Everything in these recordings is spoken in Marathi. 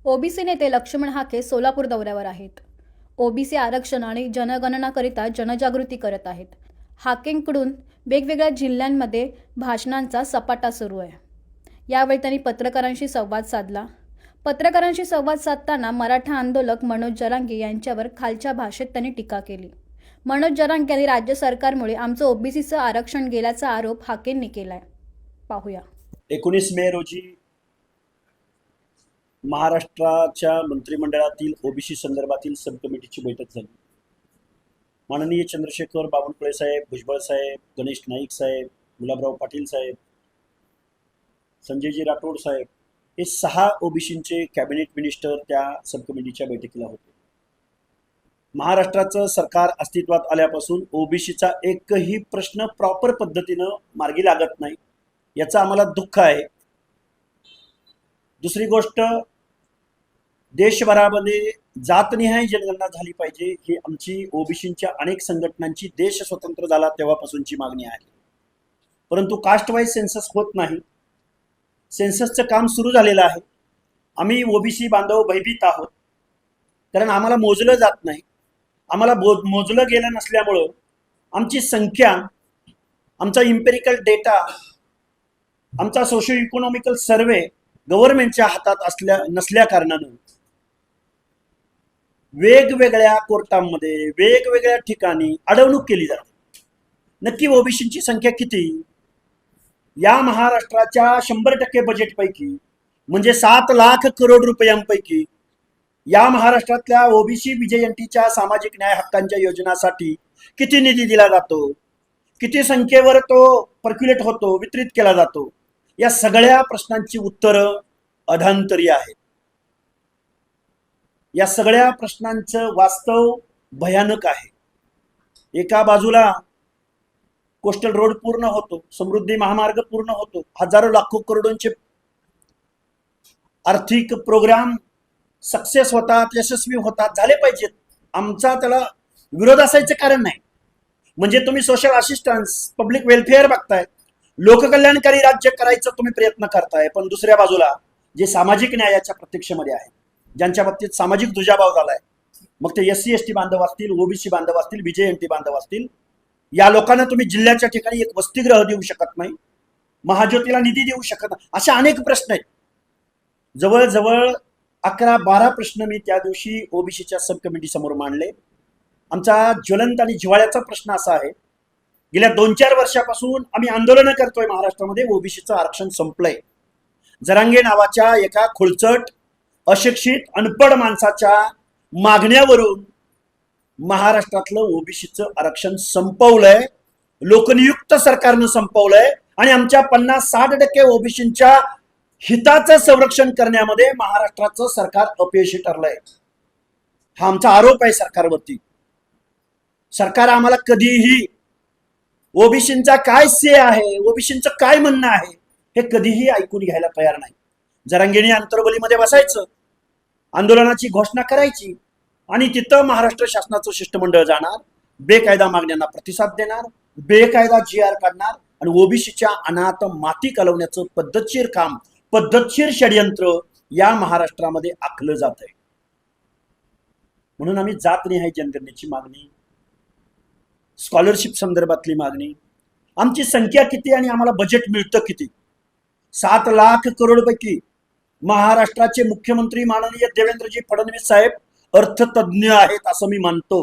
ओबीसी नेते लक्ष्मण हाके सोलापूर दौऱ्यावर आहेत. ओबीसी आरक्षण आणि जनगणनाकरिता जनजागृती करत आहेत. हाकेंकडून वेगवेगळ्या जिल्ह्यांमध्ये भाषणांचा सपाटा सुरू आहे. यावेळी त्यांनी पत्रकारांशी संवाद साधला. पत्रकारांशी संवाद साधताना मराठा आंदोलक मनोज जरांगे यांच्यावर खालच्या भाषेत त्यांनी टीका केली. मनोज जरांगे यांनी राज्य सरकारमुळे आमचं ओबीसीचं आरक्षण गेल्याचा आरोप हाकेंनी केलाय. पाहूया. 19 मे रोजी महाराष्ट्राच्या मंत्रिमंडळातील ओबीसी संदर्भातील सब कमिटीची बैठक झाली. माननीय चंद्रशेखर बावनकुळे साहेब, भुजबळ साहेब, गणेश नाईक साहेब, गुलाबराव पाटील साहेब, संजयजी राठोड साहेब हे 6 ओबीसींचे कॅबिनेट मिनिस्टर त्या सब कमिटीच्या बैठकीला होते. महाराष्ट्राचं सरकार अस्तित्वात आल्यापासून ओबीसीचा एकही प्रश्न प्रॉपर पद्धतीनं मार्गी लागत नाही, याचं आम्हाला दुःख आहे. दुसरी गोष्ट, देशभरामध्ये जातनिहाय जनगणना झाली पाहिजे ही आमची ओबीसींच्या अनेक संघटनांची देश स्वतंत्र झाला तेव्हापासूनची मागणी आहे. परंतु कास्ट वाईज सेन्सस होत नाही. सेन्ससचं काम सुरू झालेलं आहे. आम्ही ओबीसी बांधव भयभीत आहोत, कारण आम्हाला मोजलं जात नाही. आम्हाला मोजलं गेलं नसल्यामुळं आमची संख्या, आमचा इम्पेरिकल डेटा, आमचा सोशो इकॉनॉमिकल सर्वे गव्हर्नमेंटच्या हातात नसल्या कारणानं वेगवेगळ्या कोर्टांमध्ये वेगवेगळ्या ठिकाणी अडवणूक केली जाते. नक्की ओबीसींची संख्या किती? या महाराष्ट्राच्या 100% बजेटपैकी म्हणजे 7 लाख करोड रुपयांपैकी या महाराष्ट्रातल्या ओबीसी बीजेएनटीच्या सामाजिक न्याय हक्कांच्या योजनासाठी किती निधी दिला जातो, किती संख्येवर तो पर्क्युलेट होतो, वितरित केला जातो, या सगळ्या प्रश्नांची उत्तरं अधांतरी आहेत. या सगळ्या प्रश्नांचं वास्तव भयानक आहे. एका बाजूला कोस्टल रोड पूर्ण होतो, समृद्धी महामार्ग पूर्ण होतो, हजारो लाखो करोडोंचे आर्थिक प्रोग्राम सक्सेस होतात, यशस्वी होतात, झाले पाहिजेत. आमचा त्याला विरोध असायचं कारण नाही. म्हणजे तुम्ही सोशल असिस्टन्स, पब्लिक वेलफेअर बघताय, लोककल्याणकारी राज्य करायचं तुम्ही प्रयत्न करताय, पण दुसऱ्या बाजूला जे सामाजिक न्यायाच्या प्रत्यक्षमध्ये आहे, ज्यांच्या बाबतीत सामाजिक दुजाभाव झालाय, मग ते SC ST बांधव असतील, ओबीसी बांधव असतील, बीजेएनटी बांधव असतील, या लोकांना तुम्ही जिल्ह्याच्या ठिकाणी एक वसतिगृह देऊ शकत नाही, महाज्योतीला निधी देऊ शकत नाही, अशा अनेक प्रश्न आहेत. जवळजवळ 11-12 प्रश्न मी त्या दिवशी ओबीसीच्या सब कमिटी समोर मांडले. आमचा ज्वलंत आणि जिव्हाळ्याचा प्रश्न असा आहे, गेल्या 2-4 वर्षापासून आम्ही आंदोलनं करतोय महाराष्ट्रामध्ये, ओबीसीचं आरक्षण संपलंय. जरांगे नावाच्या एका खुळचट, अशिक्षित, अनपढ माणसाच्या मागण्यावरून महाराष्ट्रातलं ओबीसीचं आरक्षण संपवलंय, लोकनियुक्त सरकारनं संपवलंय आणि आमच्या 50-60% ओबीसींच्या हिताचं संरक्षण करण्यामध्ये महाराष्ट्राचं सरकार अपयशी ठरलंय. हा आमचा आरोप आहे सरकारवरती. सरकार आम्हाला कधीही ओबीसींचा काय से आहे, ओबीसींचं काय म्हणणं आहे, हे कधीही ऐकून घ्यायला तयार नाही. जरांगेने अंतर्बलीमध्ये बसायचं, आंदोलनाची घोषणा करायची आणि तिथं महाराष्ट्र शासनाचं शिष्टमंडळ जाणार, बेकायदा मागण्यांना प्रतिसाद देणार, बेकायदा GR काढणार आणि ओबीसीच्या अनाथ माती कलवण्याचं पद्धतशीर काम, पद्धतशीर षडयंत्र या महाराष्ट्रामध्ये आखलं जात आहे. म्हणून आम्ही जातनिहाय जनगणनेची मागणी, स्कॉलरशिप संदर्भातली मागणी, आमची संख्या किती आणि आम्हाला बजेट मिळतं किती, 7 लाख करोड पैकी महाराष्ट्राचे मुख्यमंत्री माननीय देवेंद्रजी फडणवीस साहेब अर्थतज्ञ आहेत असं मी मानतो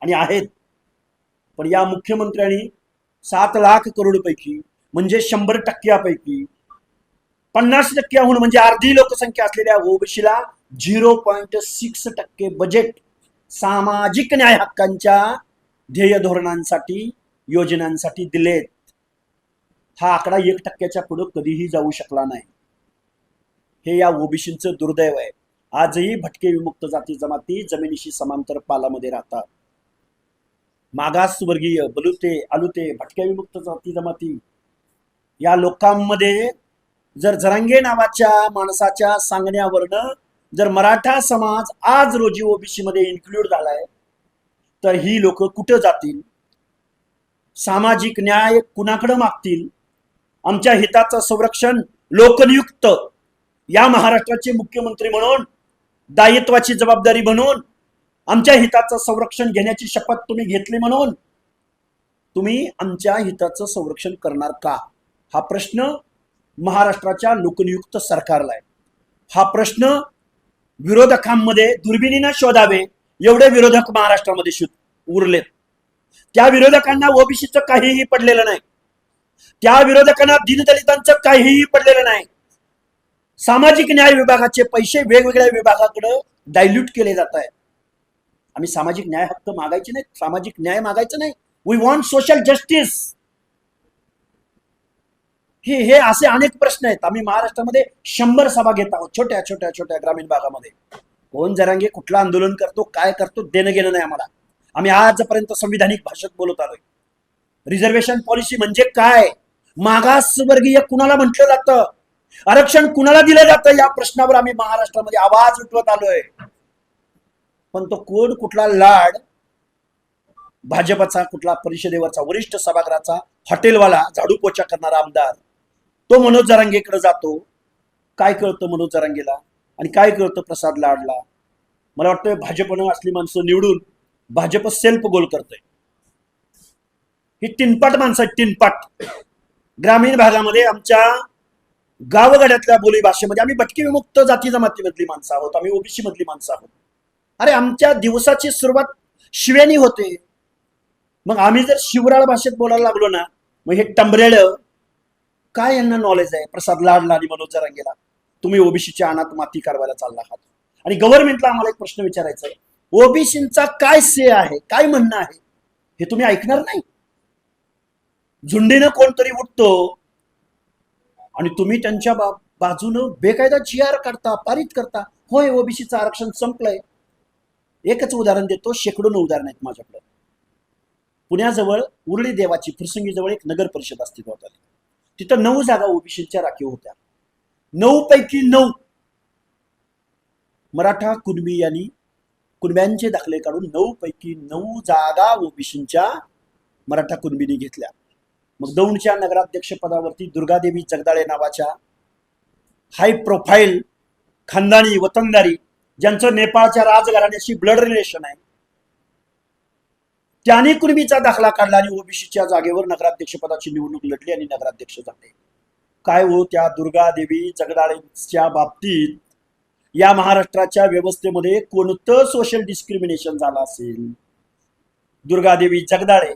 आणि आहेत. पण या मुख्यमंत्र्यांनी 7 लाख करोड पैकी म्हणजे 100% 50% म्हणजे अर्धी लोकसंख्या असलेल्या ओबीसीला 0.6% बजेट सामाजिक न्याय हक्कांच्या ध्येय धोरणांसाठी, योजनांसाठी दिलेत. हा आकडा 1%च्या पुढे कधीही जाऊ शकला नाही. हे या ओबीसींचं दुर्दैव आहे. आजही भटके विमुक्त जाती जमाती जमिनीशी समांतर पालामध्ये राहतात. मागासवर्गीय, बलुते, आलुते, भटक्या विमुक्त जाती जमाती या लोकांमध्ये जर जरांगे नावाच्या माणसाच्या सांगण्यावरनं जर मराठा समाज आज रोजी ओबीसी मध्ये इन्क्लूड झालाय, तर ही लोक कुठं जातील? सामाजिक न्याय कुणाकडे मागतील? आमच्या हिताचं संरक्षण लोकनियुक्त या महाराष्ट्राचे मुख्यमंत्री म्हणून दायित्वाची जबाबदारी म्हणून, आमच्या हिताचं संरक्षण घेण्याची शपथ तुम्ही घेतली म्हणून तुम्ही आमच्या हिताचं संरक्षण करणार का? हा प्रश्न महाराष्ट्राच्या लोकनियुक्त सरकारला आहे. हा प्रश्न विरोधकांमध्ये दुर्बिणीनं शोधावे एवढे विरोधक महाराष्ट्रामध्ये उरलेत. त्या विरोधकांना ओबीसीचं काहीही पडलेलं नाही. त्या विरोधकांना दीनदलितांचं काहीही पडलेलं नाही. सामाजिक न्याय विभागाचे पैसे वेगवेगळ्या विभागाकडे डायल्यूट केले जात आहेत. आम्ही सामाजिक न्याय हक्क मागायचे नाही, सामाजिक न्याय मागायचं नाही. We want social justice. हे असे अनेक प्रश्न आहेत. आम्ही महाराष्ट्रामध्ये 100 सभा घेत आहोत छोट्या छोट्या छोट्या ग्रामीण भागामध्ये. कोण जरांगे कुठलं आंदोलन करतो, काय करतो, देणं घेणं नाही आम्हाला. आम्ही आजपर्यंत संविधानिक भाषेत बोलत आलोय. रिझर्वेशन पॉलिसी म्हणजे काय, मागासवर्गीय कुणाला म्हटलं जातं, आरक्षण कुणाला दिलं जातं, या प्रश्नावर आम्ही महाराष्ट्रामध्ये आवाज उठवत आलोय. पण तो कोण कुठला लाड, भाजपचा कुठला परिषदेवरचा वरिष्ठ सभागृहाचा हॉटेलवाला झाडू पोचा करणारा आमदार, तो मनोज जरांगेकडे जातो. काय कळतं मनोज जरांगेला आणि काय कळतं प्रसाद लाडला? मला वाटतं भाजपनं असली माणसं निवडून भाजप सेल्फ गोल करतोय. ही तीनपाट माणसं आहेत, तीनपाट. ग्रामीण भागामध्ये आमच्या गावगाड्यातल्या बोली भाषेमध्ये आम्ही भटकी विमुक्त जाती जमातीमधली माणसं आहोत, आम्ही ओबीसी मधली माणसं आहोत. अरे आमच्या दिवसाची सुरुवात शिव्यानी होते. मग आम्ही जर शिवराळ भाषेत बोलायला लागलो ना, मग हे टंबरेळ काय यांना नॉलेज आहे प्रसाद लाडला आणि मनोज जरांगेला? तुम्ही ओबीसीच्या अनाथ माती कारवायला चालला आहात. आणि गव्हर्नमेंटला आम्हाला एक प्रश्न विचारायचा आहे, ओबीसींचा काय से आहे, काय म्हणणं आहे, हे तुम्ही ऐकणार नाही. झुंडीनं कोणतरी उठतो आणि तुम्ही त्यांच्या बाजूनं बेकायदा GR काढता, पारित करता. होय, ओबीसीचं आरक्षण संपलंय. एकच उदाहरण देतो, शेकडोनं उदाहरण आहेत माझ्याकडे. पुण्याजवळ उरळी देवाची फुरसंगीजवळ एक नगर परिषद अस्तित्वात आली. तिथं 9 जागा ओबीसीच्या राखीव होत्या. 9 पैकी 9 मराठा कुणबी यांनी कुणब्यांचे दाखले काढून 9 पैकी 9 जागा ओबीसीच्या मराठा कुणबीने घेतल्या. मग दौंडच्या नगराध्यक्ष पदावरती दुर्गादेवी जगदाळे नावाच्या हाय प्रोफाईल खानदानी वतनदारी, ज्यांचं नेपाळच्या राजघराण्याशी ब्लड रिलेशन आहे, त्यांनी कुणबीचा दाखला काढला आणि ओबीसीच्या जागेवर नगराध्यक्ष पदाची निवडणूक लढली आणि नगराध्यक्ष झाले. काय हो, त्या दुर्गादेवी जगदाळेच्या बाबतीत या महाराष्ट्राच्या व्यवस्थेमध्ये कोणतं सोशल डिस्क्रिमिनेशन झालं असेल? दुर्गादेवी जगदाळे,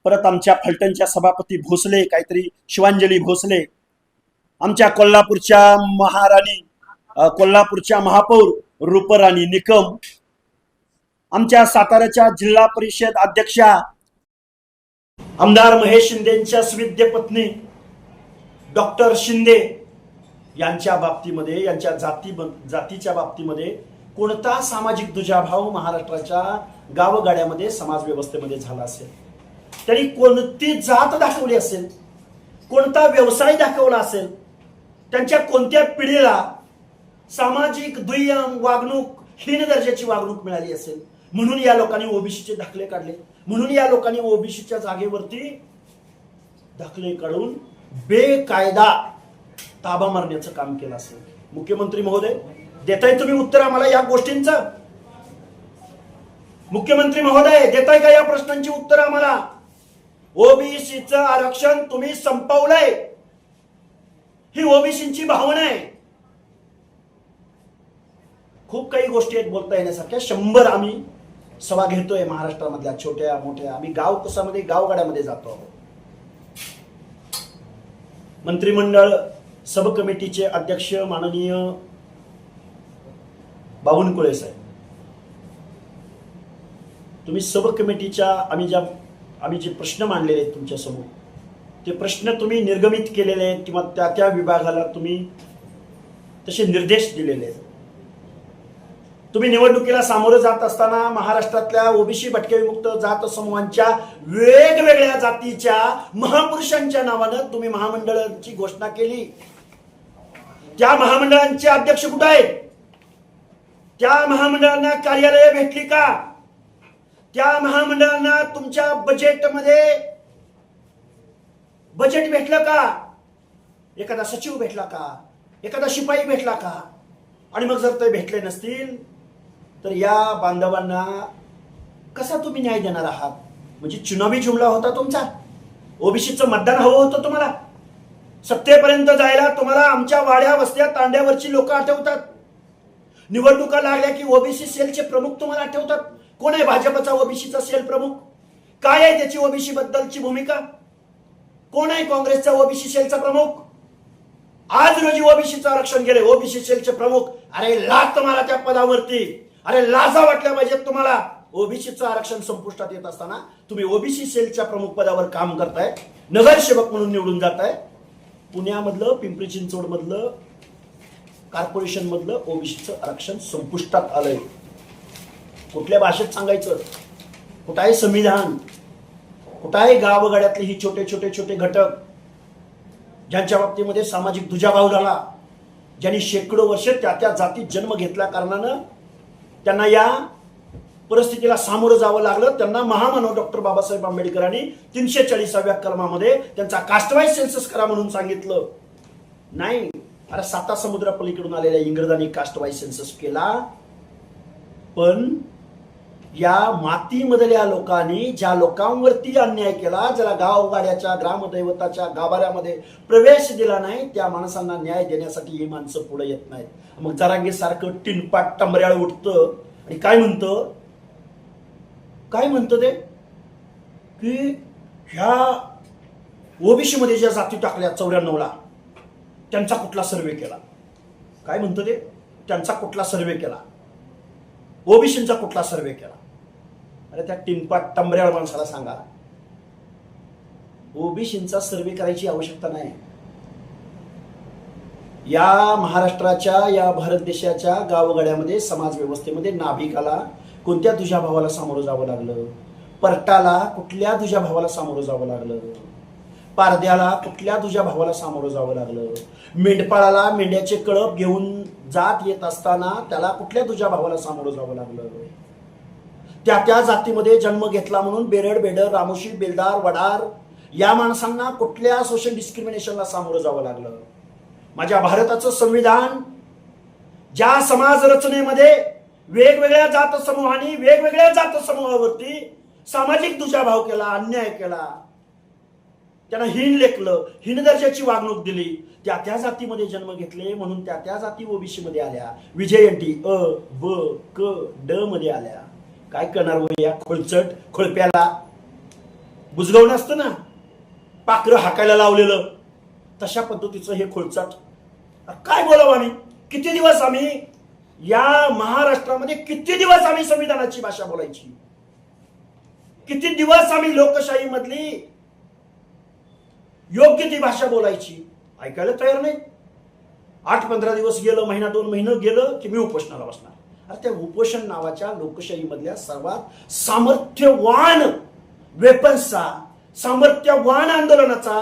परत आमच्या फलटणच्या सभापती भोसले, काहीतरी शिवांजली भोसले, आमच्या कोल्हापूरच्या महाराणी, कोल्हापूरच्या महापौर रूपराणी निकम, आमच्या साताऱ्याच्या जिल्हा परिषद अध्यक्षा आमदार महेश शिंदेच्या सुविद्य पत्नी डॉक्टर शिंदे यांच्या बाबतीमध्ये, यांच्या जातीच्या बाबतीमध्ये कोणता सामाजिक दुजाभाव महाराष्ट्राच्या गावगाड्यामध्ये समाज व्यवस्थेमध्ये झाला असेल? त्यांनी कोणती जात दाखवली असेल, कोणता व्यवसाय दाखवला असेल, त्यांच्या कोणत्या पिढीला सामाजिक दुय्यम वागणूक, हीन दर्जाची वागणूक मिळाली असेल, म्हणून या लोकांनी ओबीसीचे दाखले काढले, म्हणून या लोकांनी ओबीसीच्या जागेवरती दाखले काढून बेकायदा ताबा मारण्याचं काम केलं असेल. मुख्यमंत्री महोदय, देताय तुम्ही उत्तर आम्हाला या गोष्टींचं? मुख्यमंत्री महोदय, देताय का या प्रश्नांची उत्तर आम्हाला? ओबीसीचं आरक्षण तुम्ही संपवलंय, ही ओबीसीची भावना आहे. खूप काही गोष्टी आहेत बोलता येण्यासारख्या. 100 आम्ही सभा घेतोय महाराष्ट्रामधल्या छोट्या मोठ्या. आम्ही गावगाड्यामध्ये जातो आहोत. मंत्रिमंडळ सब कमिटीचे अध्यक्ष माननीय बावनकुळे साहेब, तुम्ही सब कमिटीच्या आम्ही जे प्रश्न मांडलेले आहेत तुमच्या समोर, ते प्रश्न तुम्ही निर्गमित केलेले आहेत किंवा त्या विभागाला तुम्ही तसे निर्देश दिलेले आहेत. तुम्ही निवडणुकीला सामोरं जात असताना महाराष्ट्रातल्या ओबीसी भटके विमुक्त जात समूहांच्या वेगवेगळ्या जातीच्या महापुरुषांच्या नावानं तुम्ही महामंडळाची घोषणा केली. त्या महामंडळांचे अध्यक्ष कुठे आहेत? त्या महामंडळांना कार्यालय भेटली का? त्या महामंडळांना तुमच्या बजेटमध्ये बजेट भेटलं का? एखादा सचिव भेटला का? एखादा शिपाई भेटला का? आणि मग जर ते भेटले नसतील तर या बांधवांना कसा तुम्ही न्याय देणार आहात? म्हणजे चुनावी जुमला होता तुमचा. ओबीसीचं मतदान हवं होतं तुम्हाला. सत्तेपर्यंत जायला तुम्हाला आमच्या वाड्या वस्त्या तांड्यावरची लोक आठवतात. निवडणुका लागल्या की ओबीसी सेलचे प्रमुख तुम्हाला आठवतात. कोण आहे भाजपचा ओबीसीचा सेल प्रमुख? काय आहे त्याची ओबीसी बद्दलची भूमिका? कोण आहे काँग्रेसचा ओबीसी सेलचा प्रमुख? आज रोजी ओबीसीचं आरक्षण गेले, ओबीसी सेलचे प्रमुख. अरे लाज तुम्हाला त्या पदावरती. अरे लाजा वाटल्या पाहिजेत तुम्हाला. ओबीसीचं आरक्षण संपुष्टात येत असताना तुम्ही ओबीसी सेलच्या प्रमुख पदावर काम करताय, नगरसेवक म्हणून निवडून जाताय. पुण्यामधलं, पिंपरी चिंचवड मधलं, कॉर्पोरेशन मधलं ओबीसीचं आरक्षण संपुष्टात आलंय. कुठल्या भाषेत सांगायचं? कुठं आहे संविधान? कुठं आहे गावगाड्यातले ही छोटे छोटे छोटे घटक ज्यांच्या बाबतीमध्ये सामाजिक दुजाभाव झाला, ज्यांनी शेकडो वर्ष त्या त्या जातीत जन्म घेतल्या कारणानं त्यांना या परिस्थितीला सामोरं जावं लागलं. त्यांना महामानव डॉक्टर बाबासाहेब आंबेडकरांनी 340व्या कलमामध्ये त्यांचा कास्टवाईज सेन्सस करा म्हणून सांगितलं. नाही, अरे 7 समुद्र पलीकडून आलेल्या इंग्रजांनी कास्टवाईज सेन्सस केला. पण या मातीमधल्या लोकांनी ज्या लोकांवरती अन्याय केला, ज्याला गावगाड्याच्या ग्रामदैवताच्या गाभाऱ्यामध्ये प्रवेश दिला नाही, त्या माणसांना न्याय देण्यासाठी ही माणसं पुढे येत नाहीत. मग जरांगे सारखं टिनपाट टंबऱ्याळ उठतं आणि काय म्हणतं ते की ह्या ओबीसी मध्ये ज्या जाती टाकल्या 94ला त्यांचा कुठला सर्वे केला? काय म्हणतं ते? त्यांचा कुठला सर्वे केला? ओबीसींचा कुठला सर्वे केला? अरे त्या टिनपाट टंबऱ्याळ माणसाला सांगा, ओबीसींचा सर्वे करायची आवश्यकता नाही. या महाराष्ट्राच्या, या भारत देशाच्या गावगाड्यामध्ये, समाज व्यवस्थेमध्ये नाभिकाला कोणत्या तुझ्या भावाला सामोरं जावं लागलं? परटाला कुठल्या तुझ्या भावाला सामोरं जावं लागलं? पारद्याला कुठल्या तुझ्या भावाला सामोरं जावं लागलं? मेंढपाळाला मेंढ्याचे कळप घेऊन जात येत असताना त्याला कुठल्या तुझ्या भावाला सामोरं जावं लागलं? त्या जातीमध्ये जन्म घेतला म्हणून बेरड, बेडर, रामोशी, बेलदार, वडार या माणसांना कुठल्या सोशल डिस्क्रिमिनेशनला सामोरं जावं लागलं? माझ्या भारताचं संविधान ज्या समाज रचनेमध्ये वेगवेगळ्या जात समूहांनी वेगवेगळ्या जात समूहावरती सामाजिक दुजाभाव केला, अन्याय केला, त्यांना हीन लेखलं, हीन दर्जाची वागणूक दिली, त्या जातीमध्ये जन्म घेतले म्हणून त्या जाती ओबीसी मध्ये आल्या, विजयंती अ ब क ड मध्ये आल्या. काय करणार हो या खोलचट खोळप्याला? बुजगावून असतं ना, पाखरं हाकायला लावलेलं, तशा पद्धतीचं हे खोलचट. काय बोलावं आम्ही? किती दिवस आम्ही या महाराष्ट्रामध्ये, किती दिवस आम्ही संविधानाची भाषा बोलायची? किती दिवस आम्ही लोकशाही मधली योग्य ती भाषा बोलायची? ऐकायला तयार नाही. 8-15 दिवस गेलं, महिना 2 महिने गेलं की मी उपोषणाला बसणार. अरे त्या उपोषण नावाच्या लोकशाही मधल्या सर्वात सामर्थ्यवान वेपन्सचा, सामर्थ्यवान आंदोलनाचा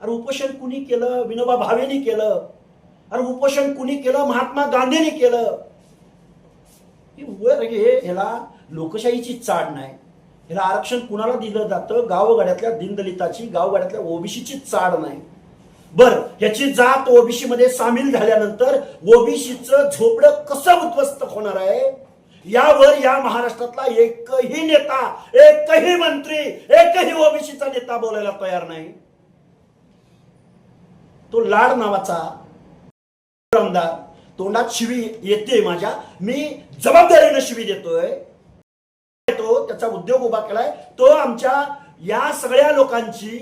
अरे उपोषण कुणी केलं? विनोबा भावेनी केलं. अरे उपोषण कुणी केलं? महात्मा गांधींनी केलं. ह्याला लोकशाहीची चाड नाही. ह्याला आरक्षण कुणाला दिलं जातं? गावगाड्यातल्या दीनदलिताची, गावगाड्यातल्या ओबीसीची चाड नाही. बर, ह्याची जात ओबीसी मध्ये सामील झाल्यानंतर ओबीसीचं झोपडं कसं उद्ध्वस्त होणार आहे यावर या महाराष्ट्रातला एकही नेता, एकही मंत्री, एकही ओबीसीचा नेता बोलायला तयार नाही. तो लाड नावाचा आमदार, तोंडात शिवी येते माझ्या, मी जबाबदारीने शिवी देतोय. तो त्याचा उद्योग उभा केलाय. तो आमच्या या सगळ्या लोकांची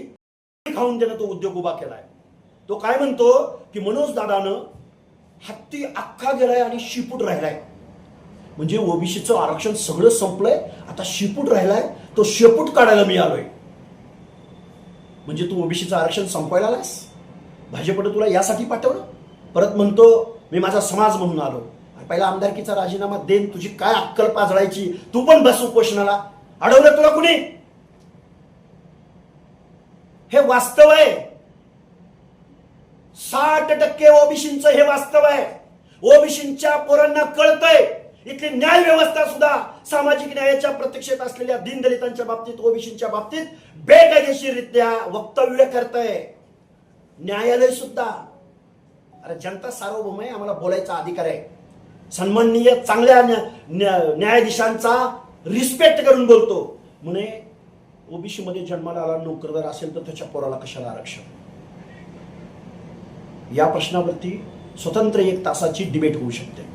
खाऊन देणं तो उद्योग उभा केलाय. तो काय म्हणतो की मनोज दादानं हत्ती अख्खा गेलाय आणि शिपूट राहिलाय. म्हणजे ओबीसीचं आरक्षण सगळं संपलंय, आता शिपूट राहिलाय, तो शेपूट काढायला मी आलोय. म्हणजे तू ओबीसीचं आरक्षण संपवायला आलास? भाजपनं तुला यासाठी पाठवलं? परत म्हणतो मी माझा समाज म्हणून आलो. पहिला आमदारकीचा राजीनामा देन, तुझी काय अक्कल पाजळायची? तू पण बस उपोषणाला. अडवलं तुला कुणी? हे वास्तव आहे. 60% ओबीसींचं हे वास्तव आहे. ओबीसींच्या पोरांना कळतंय. इथली न्याय व्यवस्था सुद्धा सामाजिक न्यायाच्या प्रतीक्षेत असलेल्या दीनदलितांच्या बाबतीत, ओबीसींच्या बाबतीत बेकायदेशीररित्या वक्तव्य करतंय. न्यायालय सुद्धा. अरे जनता सार्वभौम आहे, आम्हाला बोलायचा अधिकार आहे. सन्माननीय चांगल्या न्यायाधीशांचा रिस्पेक्ट करून बोलतो. म्हणे ओबीसी मध्ये जन्माला आला नोकरदार असेल तर त्याच्या पोराला कशाला आरक्षण? या प्रश्नावरती स्वतंत्र 1 तासाची डिबेट होऊ शकते.